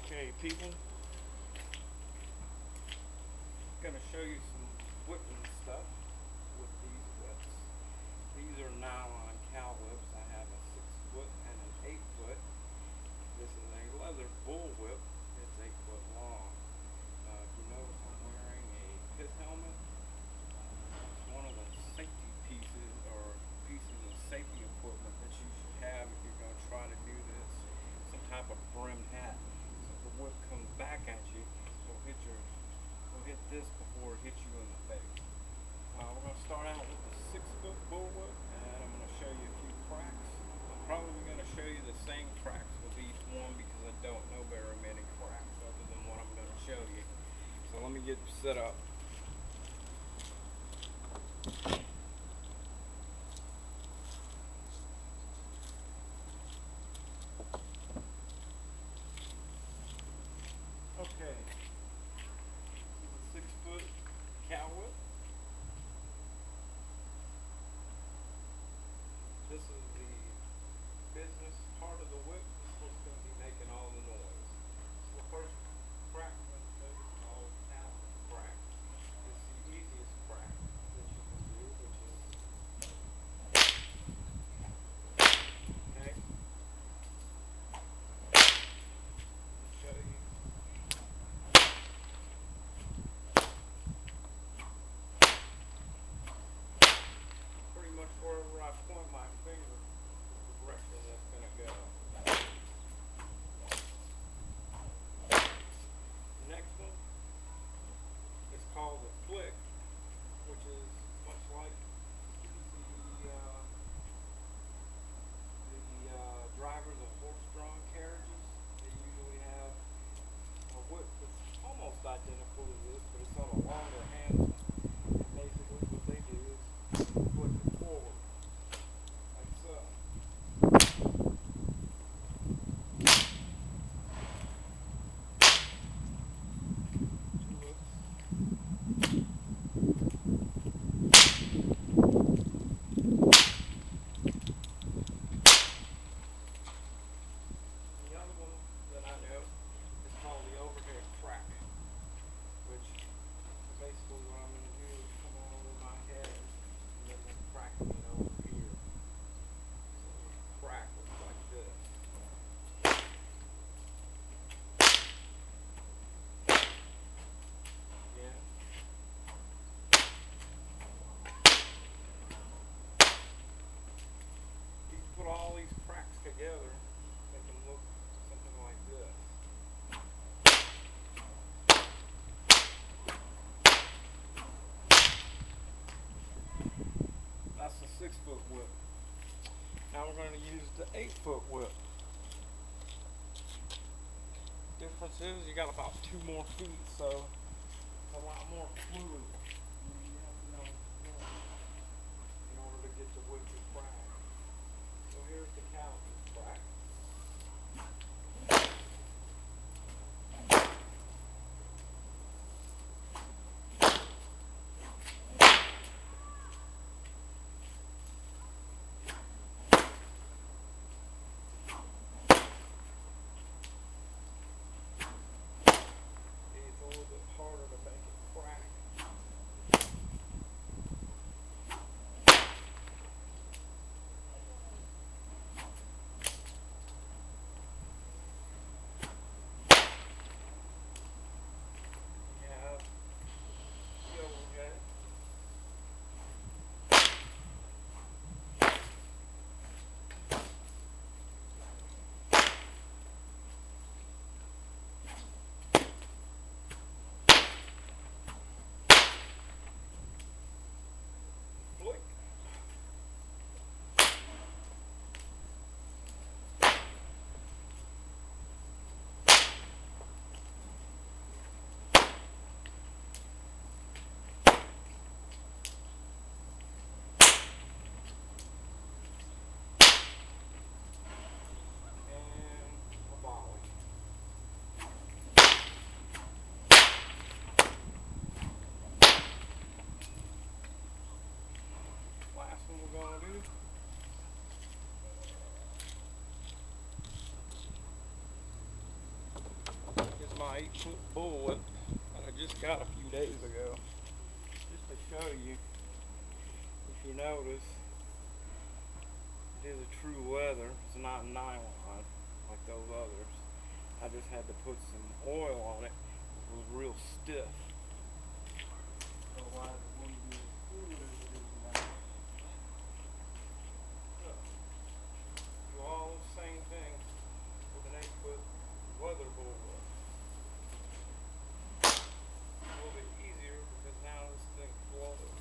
Okay, people, gonna show you some whipping stuff with these whips. These are Nylon Cow Whips. I have a 6-foot and an 8-foot. This is a leather bullwhip. It's 8 foot long. If you notice, I'm wearing a pith helmet. It's one of the safety pieces or pieces of safety equipment that you should have if you're gonna try to do this. Some type of brimmed hat. So if the whip comes back at you, it'll hit this before it hits you in the face. We're going to start out with the 6-foot bullwhip, and I'm going to show you a few cracks. I'm probably going to show you the same cracks with each one because I don't know very many cracks other than what I'm going to show you. So let me get set up. Okay. 6-foot cow whip. This is the business part of the whip. It's going to be making all the noise. So the first crack I'm going to show you is called Cattleman crack. It's the easiest crack that you can do, which is okay. I'll show you. Pretty much wherever I point my finger is the direction that's going to go. The next one is called the flick, which is much like the drivers of horse-drawn carriages. They usually have a whip that's almost identical to this, but it's on a longer handle. And basically what they do is flip it forward, like so. The other one that I know is called the overhead crack, which basically what I'm going to do is come on over my head and then I'm cracking it over here. So the crack looks like this. Again. You can put all these cracks together, make them look something like this. That's the 6-foot whip. Now we're going to use the 8-foot whip. Difference is you got about 2 more feet, so it's a lot more fluid. You have to know in order to get the whip to crack. So here's the Cattleman crack. It's a little bit harder to make it crack. my 8-foot bullwhip that I just got a few days ago. Just to show you, if you notice, it is a true leather. It's not nylon like those others. I just had to put some oil on it. It was real stiff. Otherwise it wouldn't be as smooth as it is now. So, do all the same thing with an 8-foot leather bullwhip. A little bit easier because now this thing flows.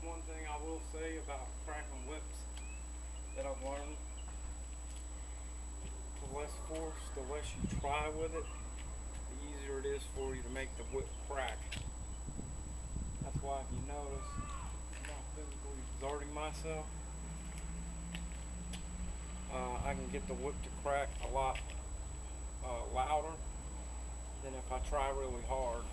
One thing I will say about cracking whips that I've learned, the less force, the less you try with it, the easier it is for you to make the whip crack. That's why if you notice, I'm not physically exerting myself, I can get the whip to crack a lot louder than if I try really hard.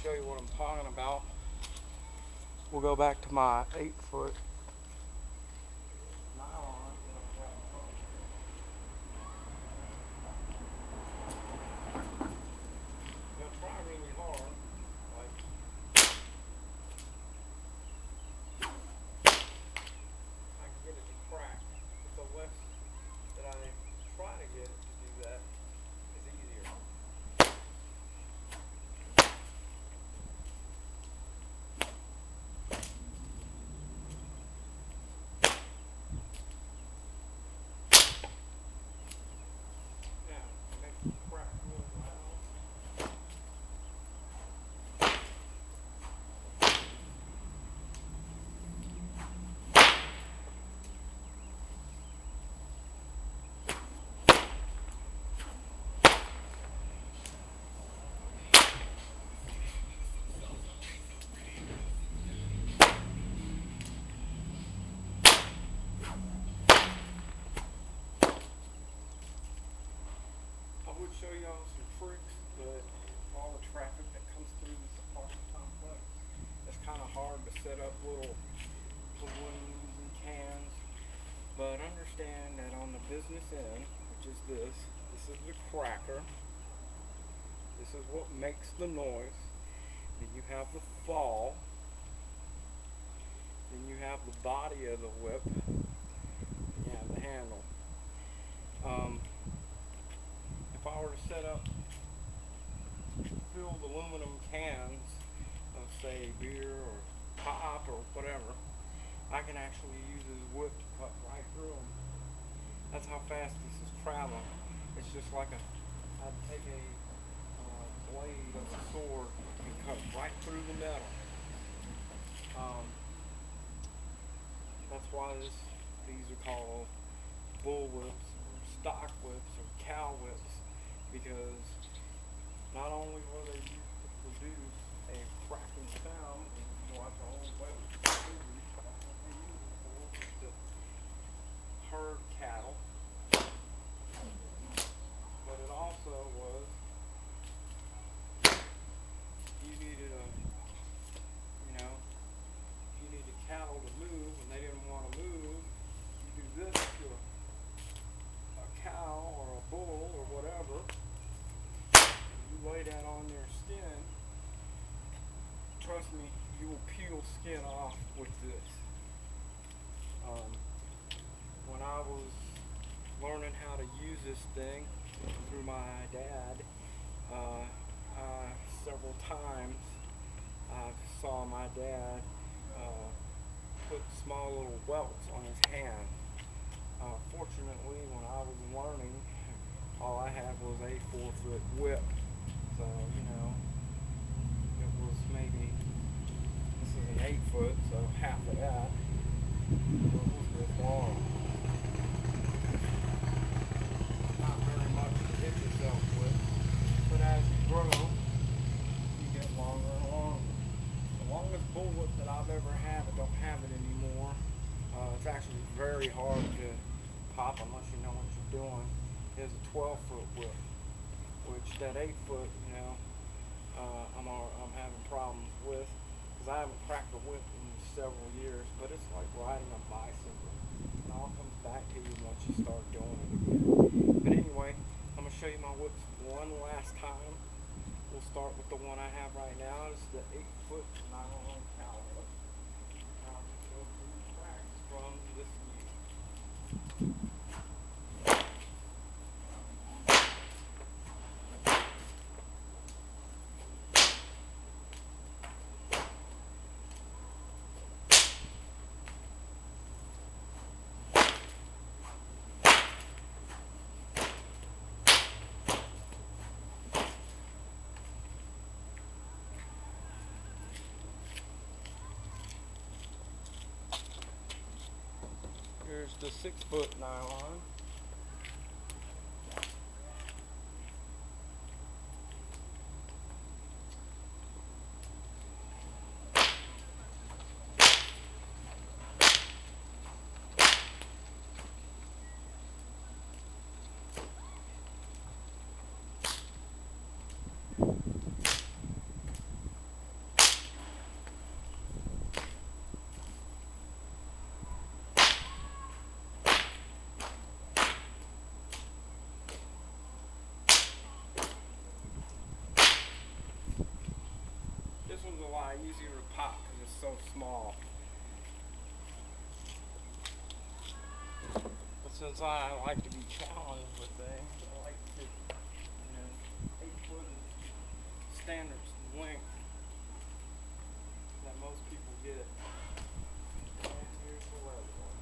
Show you what I'm talking about. We'll go back to my 8-foot nylon. You'll try really hard, like I can get it to crack, but the less that I try to get it to do that is easier. I would show y'all some tricks, but all the traffic that comes through this apartment complex, it's kind of hard to set up little balloons and cans. But understand that on the business end, which is this is the cracker. This is what makes the noise. Then you have the fall. Then you have the body of the whip. And you have the handle. If I were to set up filled aluminum cans of, say, beer or pop or whatever, I can actually use this whip to cut right through them. That's how fast this is traveling. It's just like I'd take a blade of a sword and cut right through the metal. That's why these are called bull whips, or stock whips, or cow whips, because not only were they used to produce a cracking sound, watch all the way to herd cattle. But it also was, you needed you needed cattle to move, and they didn't want to move. You do this to a cow or a bull or whatever. You lay that on their skin. Trust me, you will peel skin off with this. When I was learning how to use this thing through my dad, several times I saw my dad put small little welts on his hand. Fortunately, when I was learning, all I had was a 4-foot whip. So, you know, it was maybe, this is an 8-foot, so half of that. It was this long. Not very much to hit yourself with, but as you grow, you get longer and longer. The longest bullwhip that I've ever had, I don't have it anymore. It's actually very hard to pop unless you know what you're doing. Is a 12-foot whip, which that 8-foot, you know, I'm having problems with, because I haven't cracked a whip in several years. But it's like riding a bicycle. It all comes back to you once you start doing it again. But anyway, I'm gonna show you my whips one last time. We'll start with the one I have right now. It's the 8-foot Nylon Cow Whip. I'll just go through the cracks from this view. Here's the 6-foot nylon. This one's a lot easier to pop because it's so small. But since I like to be challenged with things, I like to, 8-foot is standard length that most people get. And here's the leather one.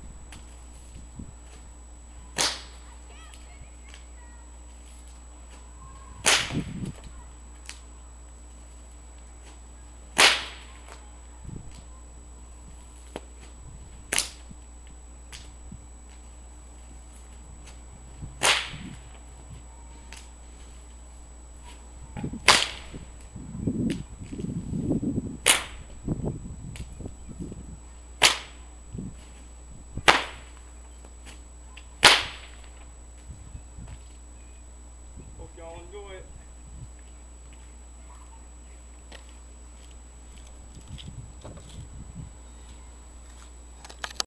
Hope y'all enjoy it.